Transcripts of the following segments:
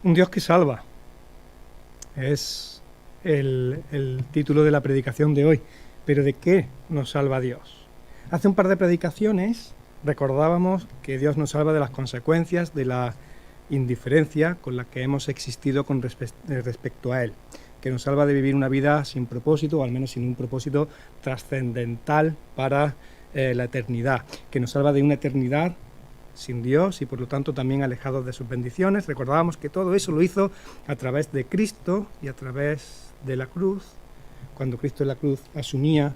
Un Dios que salva. Es el título de la predicación de hoy. ¿Pero de qué nos salva Dios? Hace un par de predicaciones recordábamos que Dios nos salva de las consecuencias de la indiferencia con la que hemos existido con respecto a Él, que nos salva de vivir una vida sin propósito, o al menos sin un propósito trascendental para la eternidad, que nos salva de una eternidad sin Dios y por lo tanto también alejados de sus bendiciones. Recordábamos que todo eso lo hizo a través de Cristo y a través de la cruz, cuando Cristo en la cruz asumía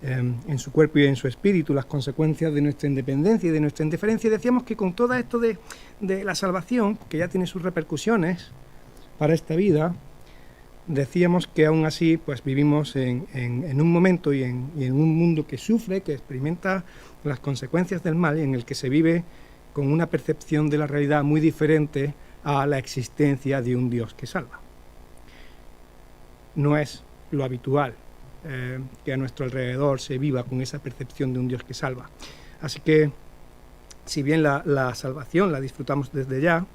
en su cuerpo y en su espíritu las consecuencias de nuestra independencia y de nuestra indiferencia. Y decíamos que con todo esto de la salvación, que ya tiene sus repercusiones para esta vida, decíamos que aún así pues vivimos en un momento y en un mundo que sufre, que experimenta las consecuencias del mal y en el que se vive con una percepción de la realidad muy diferente a la existencia de un Dios que salva. No es lo habitual que a nuestro alrededor se viva con esa percepción de un Dios que salva. Así que, si bien la salvación la disfrutamos desde ya,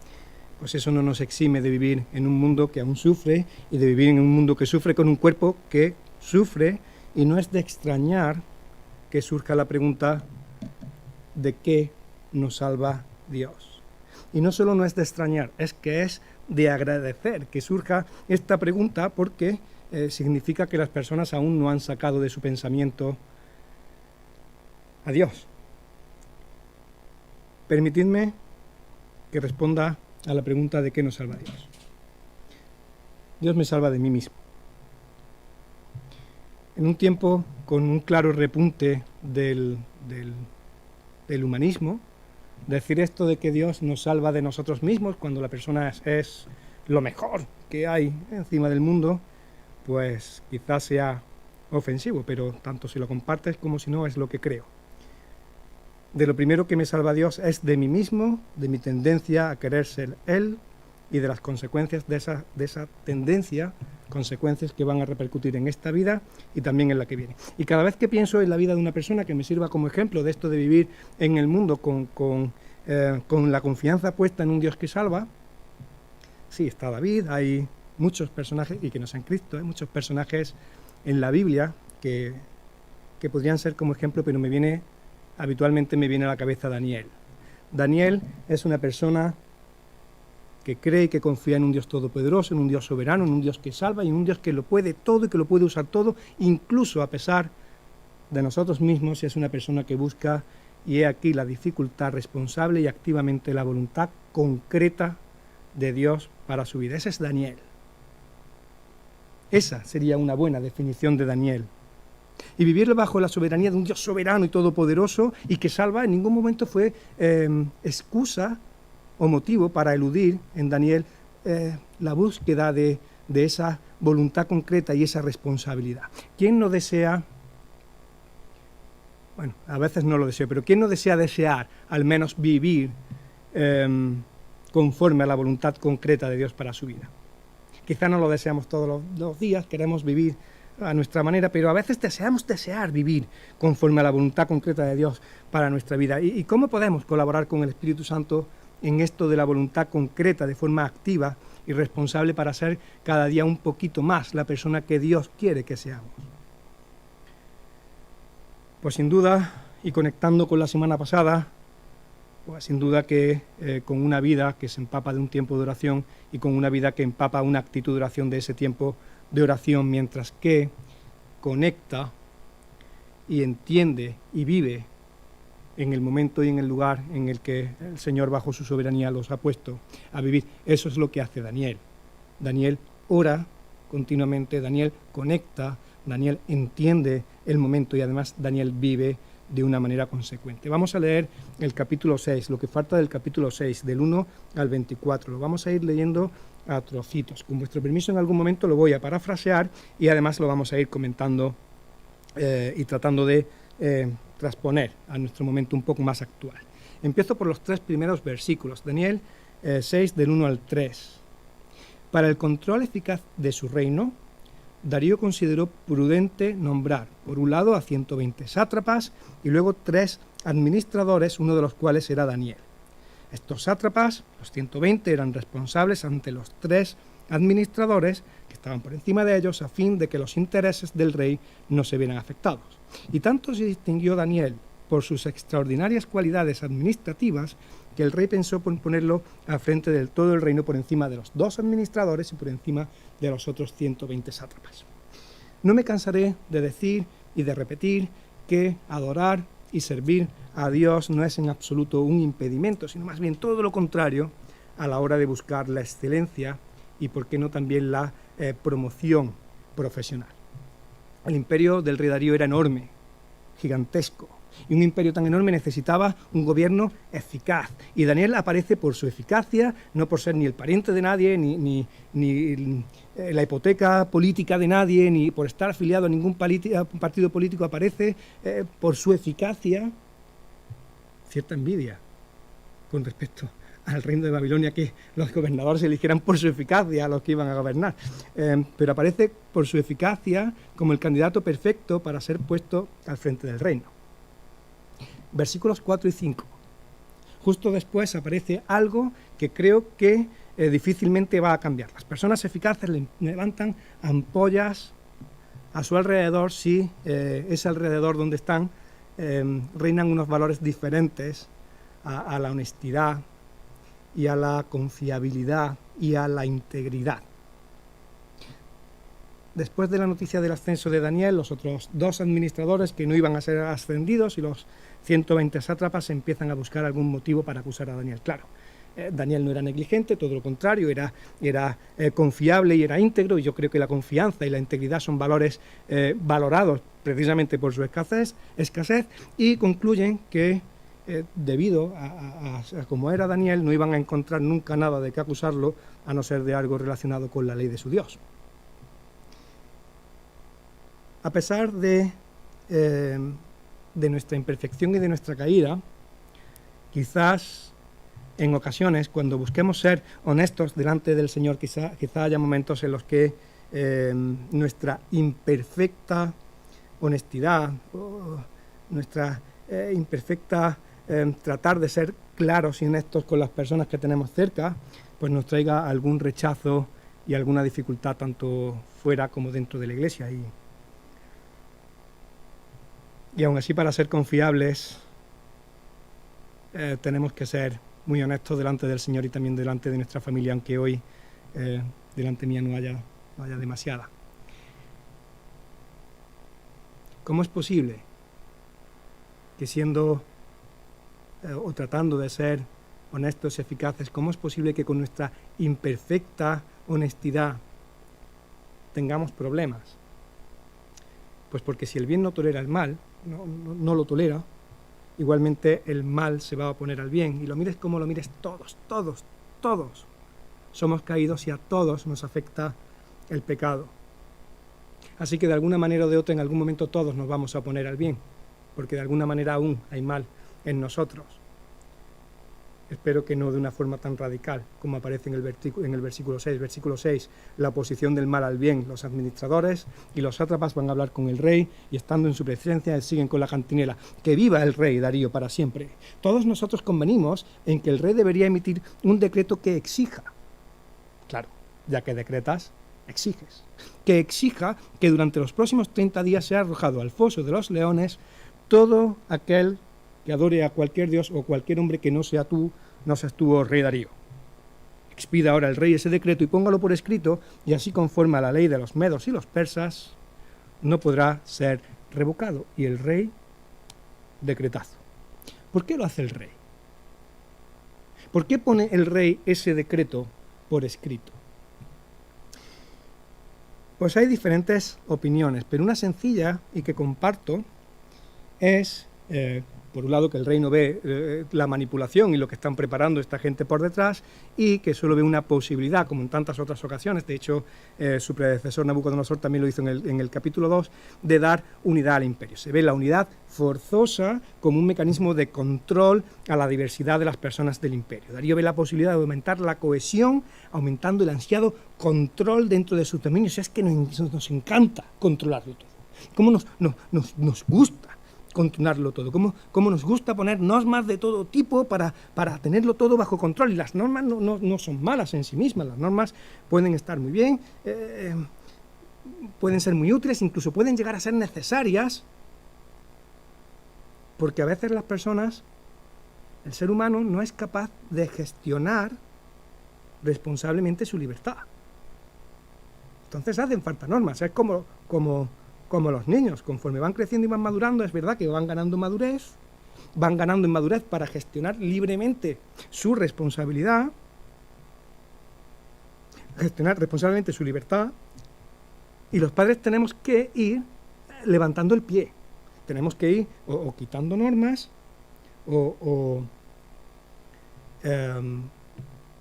pues eso no nos exime de vivir en un mundo que aún sufre y de vivir en un mundo que sufre con un cuerpo que sufre, y no es de extrañar que surja la pregunta de qué nos salva Dios. Y no solo no es de extrañar, es que es de agradecer que surja esta pregunta, porque significa que las personas aún no han sacado de su pensamiento a Dios. Permitidme que responda a la pregunta de qué nos salva Dios. Dios me salva de mí mismo. En un tiempo con un claro repunte del humanismo, decir esto de que Dios nos salva de nosotros mismos cuando la persona es lo mejor que hay encima del mundo, pues quizás sea ofensivo, pero tanto si lo compartes como si no, es lo que creo. De lo primero que me salva Dios es de mí mismo, de mi tendencia a querer ser Él y de las consecuencias de esa tendencia, consecuencias que van a repercutir en esta vida y también en la que viene. Y cada vez que pienso en la vida de una persona que me sirva como ejemplo de esto de vivir en el mundo con la confianza puesta en un Dios que salva, sí, está David, hay muchos personajes, y que no sean Cristo, hay muchos personajes en la Biblia que podrían ser como ejemplo, pero habitualmente me viene a la cabeza Daniel. Daniel es una persona que cree y que confía en un Dios todopoderoso, en un Dios soberano, en un Dios que salva y en un Dios que lo puede todo y que lo puede usar todo, incluso a pesar de nosotros mismos, y es una persona que busca, y he aquí la dificultad, responsable y activamente la voluntad concreta de Dios para su vida. Ese es Daniel. Esa sería una buena definición de Daniel. Y vivir bajo la soberanía de un Dios soberano y todopoderoso y que salva en ningún momento fue excusa o motivo para eludir en Daniel la búsqueda de esa voluntad concreta y esa responsabilidad. ¿Quién no desea, bueno, a veces no lo deseo, pero quién no desea desear al menos vivir conforme a la voluntad concreta de Dios para su vida? Quizá no lo deseamos todos los días, queremos vivir a nuestra manera, pero a veces desear vivir conforme a la voluntad concreta de Dios para nuestra vida. ¿Y cómo podemos colaborar con el Espíritu Santo en esto de la voluntad concreta de forma activa y responsable para ser cada día un poquito más la persona que Dios quiere que seamos? Pues sin duda, y conectando con la semana pasada, pues sin duda que con una vida que se empapa de un tiempo de oración y con una vida que empapa una actitud de oración de ese tiempo de oración, mientras que conecta y entiende y vive en el momento y en el lugar en el que el Señor bajo su soberanía los ha puesto a vivir. Eso es lo que hace Daniel. Daniel ora continuamente, Daniel conecta, Daniel entiende el momento y además Daniel vive de una manera consecuente. Vamos a leer el capítulo 6, lo que falta del capítulo 6, del 1 al 24. Lo vamos a ir leyendo a trocitos. Con vuestro permiso, en algún momento lo voy a parafrasear y además lo vamos a ir comentando y tratando de transponer a nuestro momento un poco más actual. Empiezo por los 3 primeros versículos. Daniel 6, del 1 al 3. Para el control eficaz de su reino, Darío consideró prudente nombrar, por un lado, a 120 sátrapas y luego 3 administradores, uno de los cuales era Daniel. Estos sátrapas, los 120, eran responsables ante los 3 administradores que estaban por encima de ellos a fin de que los intereses del rey no se vieran afectados. Y tanto se distinguió Daniel por sus extraordinarias cualidades administrativas que el rey pensó en ponerlo al frente del todo el reino por encima de los 2 administradores y por encima de los otros 120 sátrapas. No me cansaré de decir y de repetir que adorar y servir a Dios no es en absoluto un impedimento, sino más bien todo lo contrario a la hora de buscar la excelencia y, por qué no, también la promoción profesional. El imperio del rey Darío era enorme, gigantesco, y un imperio tan enorme necesitaba un gobierno eficaz. Y Daniel aparece por su eficacia, no por ser ni el pariente de nadie, ni la hipoteca política de nadie, ni por estar afiliado a ningún partido político. Aparece por su eficacia. Cierta envidia con respecto al reino de Babilonia, que los gobernadores se eligieran por su eficacia a los que iban a gobernar. Pero aparece por su eficacia como el candidato perfecto para ser puesto al frente del reino. Versículos 4 y 5. Justo después aparece algo que creo que difícilmente va a cambiar. Las personas eficaces levantan ampollas a su alrededor si ese alrededor donde están reinan unos valores diferentes a la honestidad y a la confiabilidad y a la integridad. Después de la noticia del ascenso de Daniel, los otros 2 administradores que no iban a ser ascendidos y los 120 sátrapas empiezan a buscar algún motivo para acusar a Daniel. Claro, Daniel no era negligente, todo lo contrario, era confiable y era íntegro, y yo creo que la confianza y la integridad son valores valorados precisamente por su escasez, y concluyen que debido a cómo era Daniel, no iban a encontrar nunca nada de qué acusarlo, a no ser de algo relacionado con la ley de su Dios. A pesar de nuestra imperfección y de nuestra caída, quizás en ocasiones, cuando busquemos ser honestos delante del Señor, quizá haya momentos en los que nuestra imperfecta honestidad, nuestra imperfecta tratar de ser claros y honestos con las personas que tenemos cerca, pues nos traiga algún rechazo y alguna dificultad tanto fuera como dentro de la iglesia. Y aún así, para ser confiables, tenemos que ser muy honestos delante del Señor y también delante de nuestra familia, aunque hoy delante mía no haya demasiada. ¿Cómo es posible que siendo o tratando de ser honestos y eficaces, cómo es posible que con nuestra imperfecta honestidad tengamos problemas? Pues porque si el bien no tolera el mal, no lo tolera, igualmente el mal se va a oponer al bien. Y lo mires como lo mires, todos somos caídos y a todos nos afecta el pecado. Así que de alguna manera o de otra, en algún momento todos nos vamos a oponer al bien, porque de alguna manera aún hay mal en nosotros. Espero que no de una forma tan radical como aparece en el versículo 6. Versículo 6, la oposición del mal al bien. Los administradores y los sátrapas van a hablar con el rey y, estando en su presencia, siguen con la cantinela: que viva el rey Darío para siempre. Todos nosotros convenimos en que el rey debería emitir un decreto que exija, claro, ya que decretas, exiges, que exija que durante los próximos 30 días sea arrojado al foso de los leones todo aquel que adore a cualquier dios o cualquier hombre que no seas tú, oh rey Darío. Expida ahora el rey ese decreto y póngalo por escrito, y así, conforme a la ley de los medos y los persas, no podrá ser revocado. Y el rey decretazo. ¿Por qué lo hace el rey? ¿Por qué pone el rey ese decreto por escrito? Pues hay diferentes opiniones, pero una sencilla y que comparto es, por un lado, que el rey no ve la manipulación y lo que están preparando esta gente por detrás, y que solo ve una posibilidad, como en tantas otras ocasiones. De hecho, su predecesor Nabucodonosor también lo hizo en el capítulo 2, de dar unidad al imperio. Se ve la unidad forzosa como un mecanismo de control a la diversidad de las personas del imperio. Darío ve la posibilidad de aumentar la cohesión, aumentando el ansiado control dentro de sus dominios. Es que nos encanta controlarlo todo. ¿Cómo nos gusta controlarlo todo, cómo nos gusta poner normas de todo tipo para tenerlo todo bajo control. Y las normas no son malas en sí mismas, las normas pueden estar muy bien, pueden ser muy útiles, incluso pueden llegar a ser necesarias, porque a veces las personas, el ser humano, no es capaz de gestionar responsablemente su libertad. Entonces hacen falta normas. Es como los niños, conforme van creciendo y van madurando, es verdad que van ganando en madurez para gestionar libremente su responsabilidad, gestionar responsablemente su libertad, y los padres tenemos que ir levantando el pie. Tenemos que ir o quitando normas o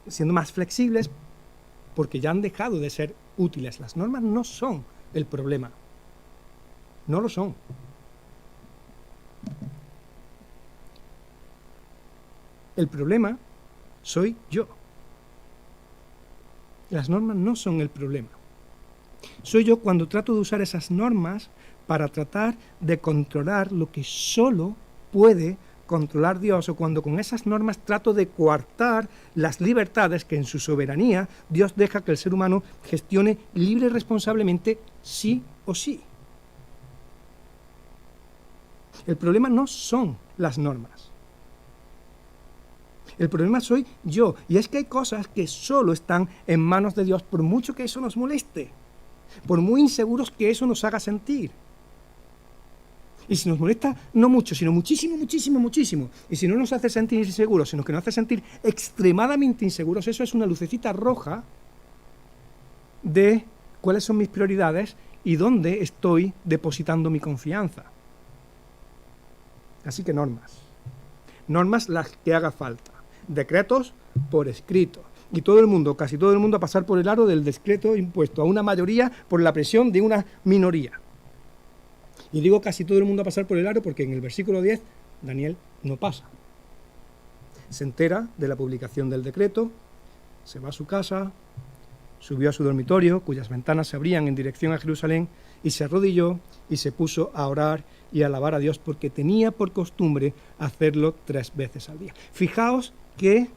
siendo más flexibles, porque ya han dejado de ser útiles. Las normas no son el problema. No lo son. El problema soy yo. Las normas no son el problema. Soy yo cuando trato de usar esas normas para tratar de controlar lo que solo puede controlar Dios, o cuando con esas normas trato de coartar las libertades que en su soberanía Dios deja que el ser humano gestione libre y responsablemente sí o sí. El problema no son las normas. El problema soy yo. Y es que hay cosas que solo están en manos de Dios, por mucho que eso nos moleste, por muy inseguros que eso nos haga sentir. Y si nos molesta, no mucho, sino muchísimo, muchísimo, muchísimo. Y si no nos hace sentir inseguros, sino que nos hace sentir extremadamente inseguros, eso es una lucecita roja de cuáles son mis prioridades y dónde estoy depositando mi confianza. Así que normas. Normas las que haga falta. Decretos por escrito. Y todo el mundo, casi todo el mundo, a pasar por el aro del decreto impuesto a una mayoría por la presión de una minoría. Y digo casi todo el mundo a pasar por el aro porque en el versículo 10 Daniel no pasa. Se entera de la publicación del decreto, se va a su casa, subió a su dormitorio, cuyas ventanas se abrían en dirección a Jerusalén, y se arrodilló y se puso a orar y a alabar a Dios, porque tenía por costumbre hacerlo 3 veces al día. Fijaos que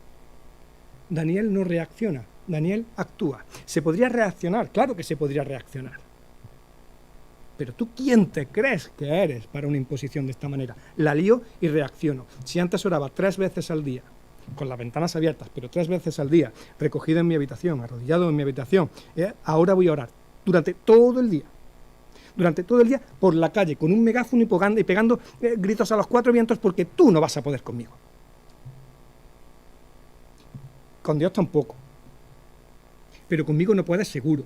Daniel no reacciona, Daniel actúa. ¿Se podría reaccionar? Claro que se podría reaccionar. Pero tú, ¿quién te crees que eres para una imposición de esta manera? La lío y reacciono. Si antes oraba 3 veces al día, con las ventanas abiertas, pero 3 veces al día, recogido en mi habitación, arrodillado en mi habitación, ahora voy a orar durante todo el día. Durante todo el día, por la calle, con un megáfono y pegando gritos a los 4 vientos, porque tú no vas a poder conmigo. Con Dios tampoco. Pero conmigo no puedes seguro.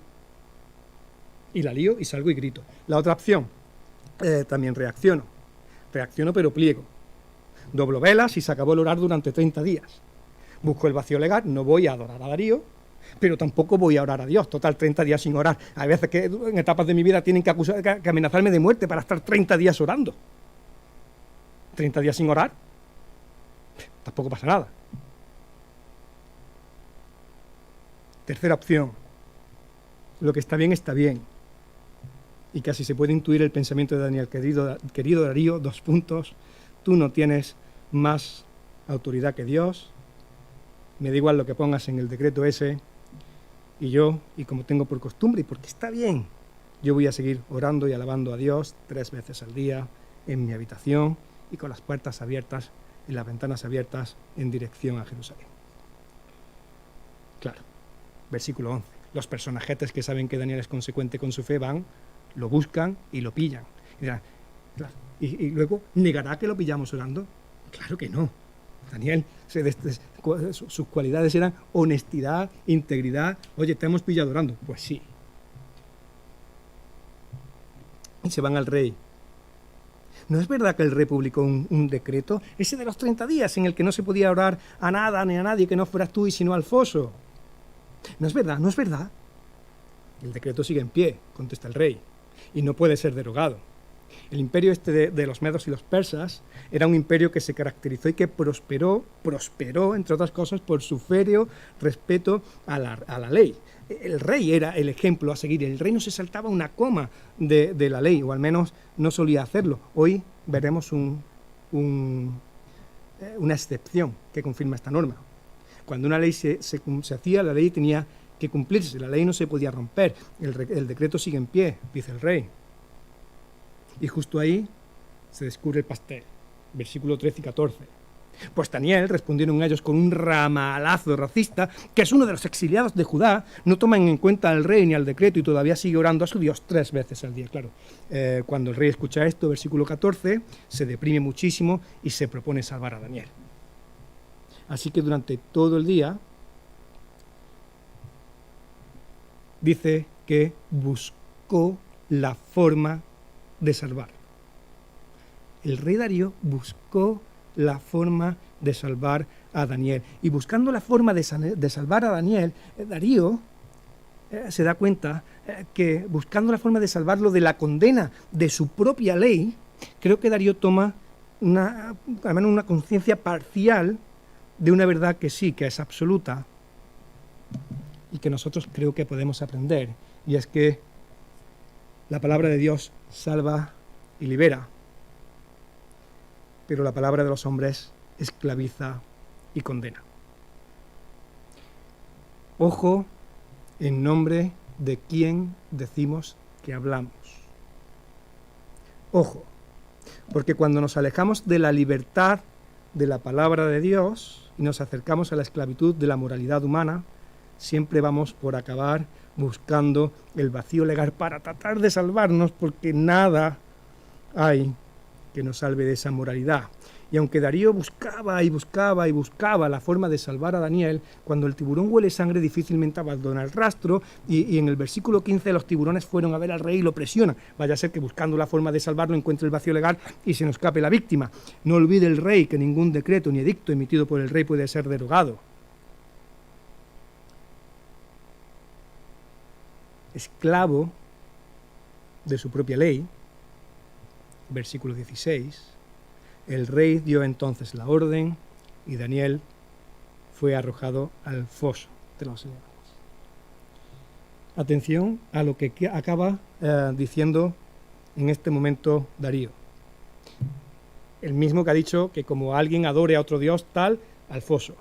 Y la lío y salgo y grito. La otra opción, también reacciono. Reacciono pero pliego. Doblo velas y se acabó el orar durante 30 días. Busco el vacío legal, no voy a adorar a Darío, pero tampoco voy a orar a Dios. Total, 30 días sin orar. Hay veces que en etapas de mi vida tienen que amenazarme de muerte para estar 30 días orando. 30 días sin orar, tampoco pasa nada. Tercera opción, lo que está bien está bien. Y casi se puede intuir el pensamiento de Daniel. Querido Darío, 2 puntos, tú no tienes más autoridad que Dios, me da igual lo que pongas en el decreto ese, y como tengo por costumbre, y porque está bien, yo voy a seguir orando y alabando a Dios 3 veces al día, en mi habitación, y con las puertas abiertas y las ventanas abiertas en dirección a Jerusalén. Claro, versículo 11. Los personajetes que saben que Daniel es consecuente con su fe van, lo buscan y lo pillan. Y dirán, claro, y luego, ¿negará que lo pillamos orando? Claro que no. Daniel, sus cualidades eran honestidad, integridad. Oye, ¿te hemos pillado orando? Pues sí. Y se van al rey. ¿No es verdad que el rey publicó un decreto? Ese de los 30 días en el que no se podía orar a nada ni a nadie que no fueras tú y sino al foso. ¿No es verdad? ¿No es verdad? El decreto sigue en pie, contesta el rey, y no puede ser derogado. El imperio de los medos y los persas era un imperio que se caracterizó y que prosperó, entre otras cosas, por su férreo respeto a la ley. el rey era el ejemplo a seguir. El rey no se saltaba una coma de la ley, o al menos no solía hacerlo. Hoy veremos una excepción que confirma esta norma. Cuando una ley se hacía, la ley tenía que cumplirse, la ley no se podía romper, el decreto sigue en pie, dice el rey. Y justo ahí se descubre el pastel, versículos 13 y 14. Pues Daniel, respondieron ellos con un ramalazo racista, que es uno de los exiliados de Judá, no toman en cuenta al rey ni al decreto y todavía sigue orando a su Dios 3 veces al día. Claro, cuando el rey escucha esto, versículo 14, se deprime muchísimo y se propone salvar a Daniel. Así que durante todo el día dice que buscó la forma de salvar. El rey Darío buscó la forma de salvar a Daniel. Y buscando la forma de salvar a Daniel, Darío se da cuenta que buscando la forma de salvarlo de la condena de su propia ley, creo que Darío toma al menos una conciencia parcial de una verdad que sí, que es absoluta y que nosotros creo que podemos aprender. Y es que la palabra de Dios salva y libera, pero la palabra de los hombres esclaviza y condena. Ojo en nombre de quién decimos que hablamos. Ojo, porque cuando nos alejamos de la libertad de la palabra de Dios y nos acercamos a la esclavitud de la moralidad humana, siempre vamos por acabar buscando el vacío legal para tratar de salvarnos, porque nada hay que nos salve de esa moralidad. Y aunque Darío buscaba y buscaba y buscaba la forma de salvar a Daniel, cuando el tiburón huele sangre difícilmente abandona el rastro, y en el versículo 15 los tiburones fueron a ver al rey y lo presionan. Vaya a ser que buscando la forma de salvarlo encuentre el vacío legal y se nos escape la víctima. No olvide el rey que ningún decreto ni edicto emitido por el rey puede ser derogado. Esclavo de su propia ley, versículo 16, el rey dio entonces la orden y Daniel fue arrojado al foso de los leones. Atención a lo que acaba diciendo en este momento Darío. El mismo que ha dicho que como alguien adore a otro dios tal, al foso.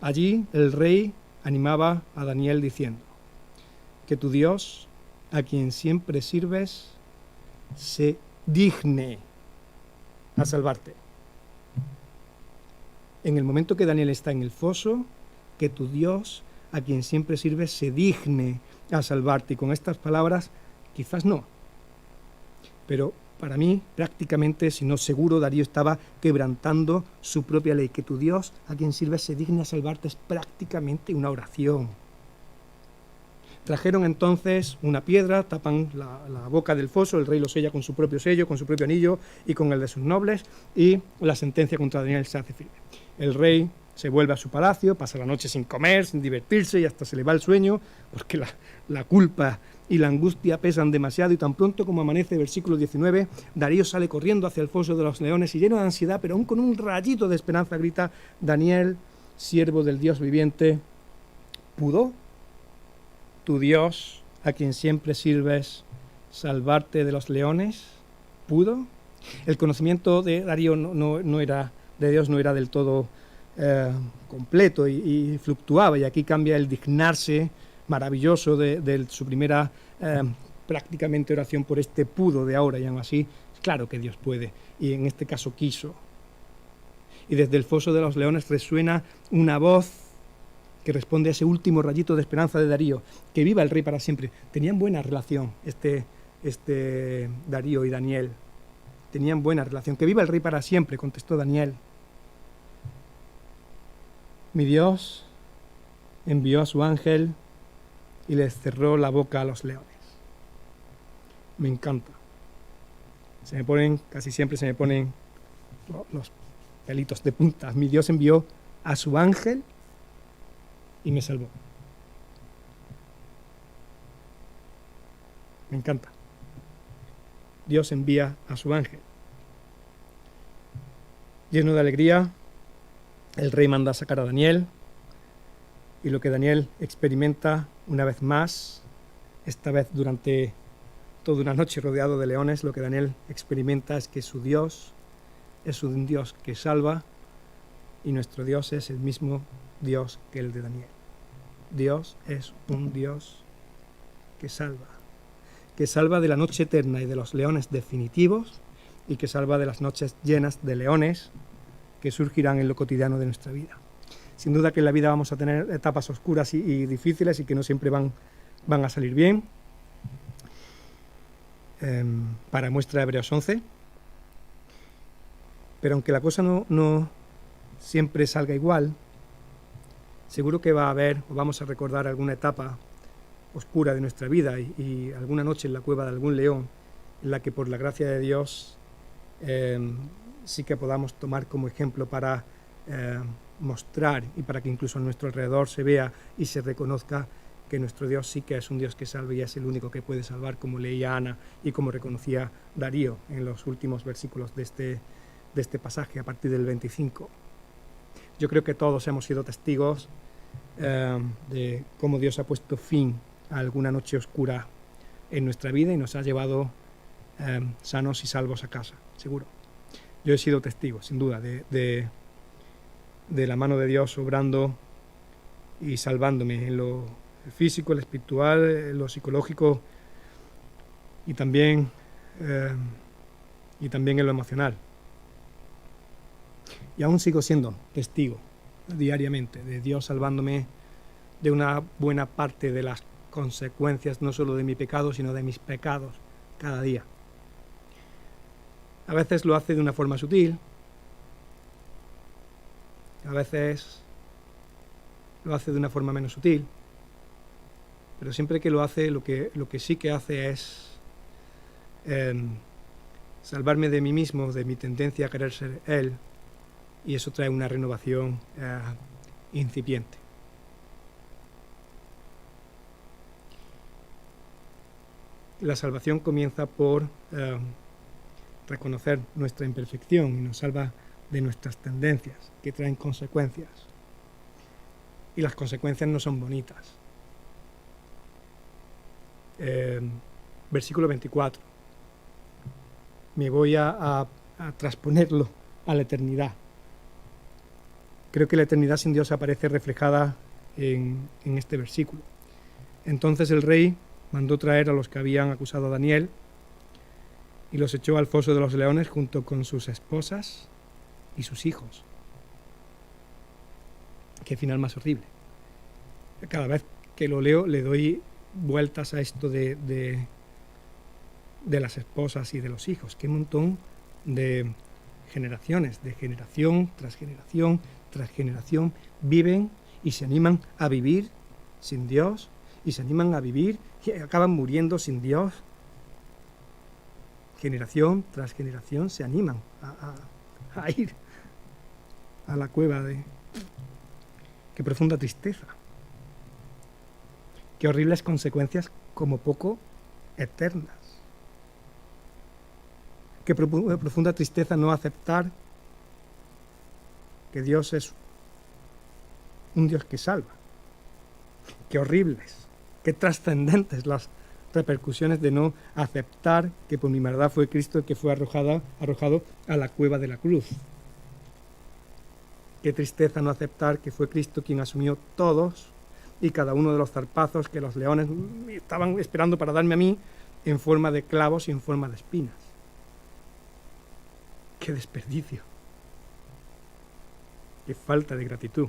Allí el rey animaba a Daniel diciendo: que tu Dios, a quien siempre sirves, se digne a salvarte. En el momento que Daniel está en el foso, que tu Dios, a quien siempre sirves, se digne a salvarte. Y con estas palabras, quizás no, pero para mí, prácticamente, si no seguro, Darío estaba quebrantando su propia ley. Que tu Dios, a quien sirves, se digne a salvarte, es prácticamente una oración. Trajeron entonces una piedra, tapan la boca del foso, el rey lo sella con su propio sello, con su propio anillo y con el de sus nobles, y la sentencia contra Daniel se hace firme. El rey se vuelve a su palacio, pasa la noche sin comer, sin divertirse, y hasta se le va el sueño, porque la culpa y la angustia pesan demasiado, y tan pronto como amanece, versículo 19, Darío sale corriendo hacia el foso de los leones y lleno de ansiedad, pero aún con un rayito de esperanza, grita: Daniel, siervo del Dios viviente, ¿pudo tu Dios, a quien siempre sirves, salvarte de los leones? ¿Pudo? El conocimiento de Darío de Dios no era del todo completo y fluctuaba, y aquí cambia el dignarse maravilloso de su primera prácticamente oración por este pudo de ahora, y aún así, claro que Dios puede, y en este caso quiso. Y desde el foso de los leones resuena una voz que responde a ese último rayito de esperanza de Darío: que viva el rey para siempre. Tenían buena relación este Darío y Daniel. Tenían buena relación. Que viva el rey para siempre, contestó Daniel. Mi Dios envió a su ángel y les cerró la boca a los leones. Me encanta. Casi siempre se me ponen los pelitos de punta. Mi Dios envió a su ángel y me salvó. Me encanta. Dios envía a su ángel. Lleno de alegría, el rey manda a sacar a Daniel, Y lo que Daniel experimenta una vez más, esta vez durante toda una noche rodeado de leones, lo que Daniel experimenta es que su Dios es un Dios que salva y nuestro Dios es el mismo Dios que el de Daniel. Dios es un Dios que salva de la noche eterna y de los leones definitivos y que salva de las noches llenas de leones que surgirán en lo cotidiano de nuestra vida. Sin duda que en la vida vamos a tener etapas oscuras y difíciles y que no siempre van a salir bien. Para muestra Hebreos 11. Pero aunque la cosa no siempre salga igual, seguro que va a haber o vamos a recordar alguna etapa oscura de nuestra vida y alguna noche en la cueva de algún león en la que por la gracia de Dios sí que podamos tomar como ejemplo para mostrar y para que incluso a nuestro alrededor se vea y se reconozca que nuestro Dios sí que es un Dios que salva y es el único que puede salvar, como leía Ana y como reconocía Darío en los últimos versículos de este pasaje a partir del 25. Yo creo que todos hemos sido testigos de cómo Dios ha puesto fin a alguna noche oscura en nuestra vida y nos ha llevado sanos y salvos a casa, seguro. Yo he sido testigo, sin duda, de la mano de Dios obrando y salvándome en lo físico, lo espiritual, lo psicológico y también en lo emocional. Y aún sigo siendo testigo diariamente de Dios salvándome de una buena parte de las consecuencias, no solo de mi pecado, sino de mis pecados cada día. A veces lo hace de una forma sutil, a veces lo hace de una forma menos sutil, pero siempre que lo hace, lo que sí que hace es salvarme de mí mismo, de mi tendencia a querer ser Él, y eso trae una renovación incipiente. La salvación comienza por reconocer nuestra imperfección y nos salva de nuestras tendencias que traen consecuencias. Y las consecuencias no son bonitas. Versículo 24. Me voy a transponerlo a la eternidad. Creo que la eternidad sin Dios aparece reflejada en este versículo. Entonces el rey mandó traer a los que habían acusado a Daniel y los echó al foso de los leones junto con sus esposas y sus hijos. Qué final más horrible. Cada vez que lo leo le doy vueltas a esto de las esposas y de los hijos. Qué montón de generaciones, de generación tras generación tras generación, viven y se animan a vivir sin Dios y se animan a vivir y acaban muriendo sin Dios. Generación tras generación se animan a ir a la cueva de... Qué profunda tristeza. Qué horribles consecuencias, como poco eternas. Qué profunda tristeza no aceptar que Dios es un Dios que salva. Qué horribles, qué trascendentes las repercusiones de no aceptar que por mi maldad fue Cristo el que fue arrojado a la cueva de la cruz. Qué tristeza no aceptar que fue Cristo quien asumió todos y cada uno de los zarpazos que los leones estaban esperando para darme a mí en forma de clavos y en forma de espinas. ¡Qué desperdicio! ¡Qué falta de gratitud!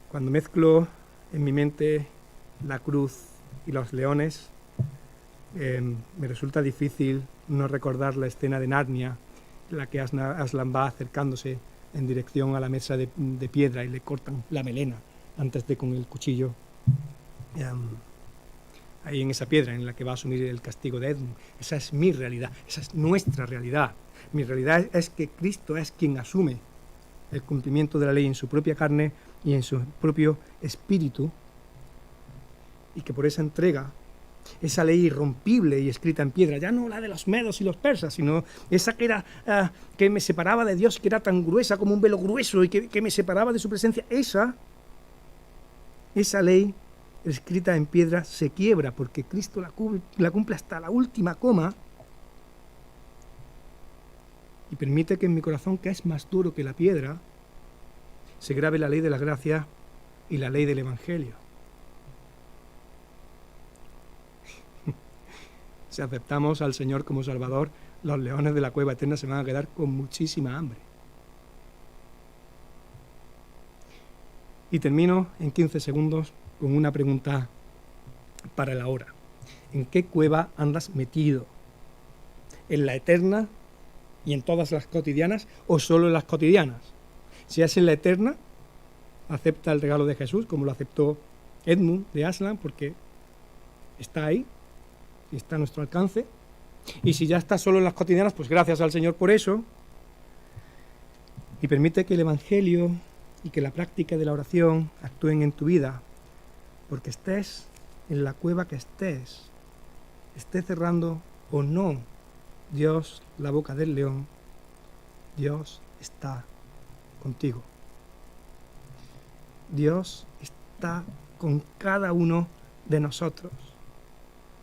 Cuando mezclo en mi mente la cruz y los leones, me resulta difícil no recordar la escena de Narnia, en la que Aslan va acercándose en dirección a la mesa de piedra y le cortan la melena antes de con el cuchillo ahí en esa piedra en la que va a asumir el castigo de Edmund. Esa es mi realidad, esa es nuestra realidad. Mi realidad es que Cristo es quien asume el cumplimiento de la ley en su propia carne y en su propio espíritu, y que por esa entrega esa ley irrompible y escrita en piedra, ya no la de los medos y los persas, sino esa que era que me separaba de Dios, que era tan gruesa como un velo grueso y que me separaba de su presencia, esa ley escrita en piedra se quiebra porque Cristo la cumple hasta la última coma y permite que en mi corazón, que es más duro que la piedra, se grabe la ley de la gracia y la ley del Evangelio. Si aceptamos al Señor como Salvador, los leones de la cueva eterna se van a quedar con muchísima hambre. Y termino en 15 segundos con una pregunta para la hora. ¿En qué cueva andas metido? ¿En la eterna y en todas las cotidianas o solo en las cotidianas? Si es en la eterna, acepta el regalo de Jesús, como lo aceptó Edmund de Aslan, porque está ahí y está a nuestro alcance. Y si ya está solo en las cotidianas, pues gracias al Señor por eso. Y permite que el Evangelio y que la práctica de la oración actúen en tu vida, porque estés en la cueva que esté cerrando o no Dios la boca del león, Dios está contigo. Dios está con cada uno de nosotros.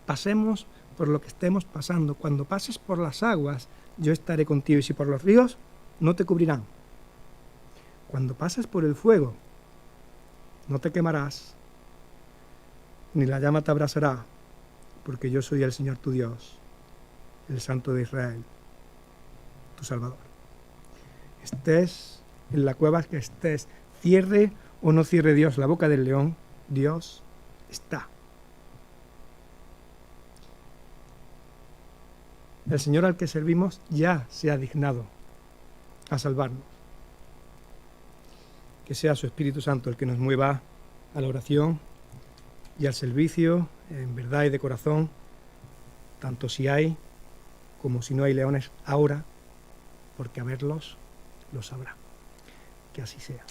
Pasemos por lo que estemos pasando. Cuando pases por las aguas, yo estaré contigo, y si por los ríos, no te cubrirán. Cuando pases por el fuego, no te quemarás, ni la llama te abrasará, porque yo soy el Señor tu Dios, el Santo de Israel, tu Salvador. Estés en la cueva que estés, cierre o no cierre Dios la boca del león, Dios está. El Señor al que servimos ya se ha dignado a salvarnos. Que sea su Espíritu Santo el que nos mueva a la oración y al servicio en verdad y de corazón, tanto si hay como si no hay leones ahora, porque a verlos los habrá. Que así sea.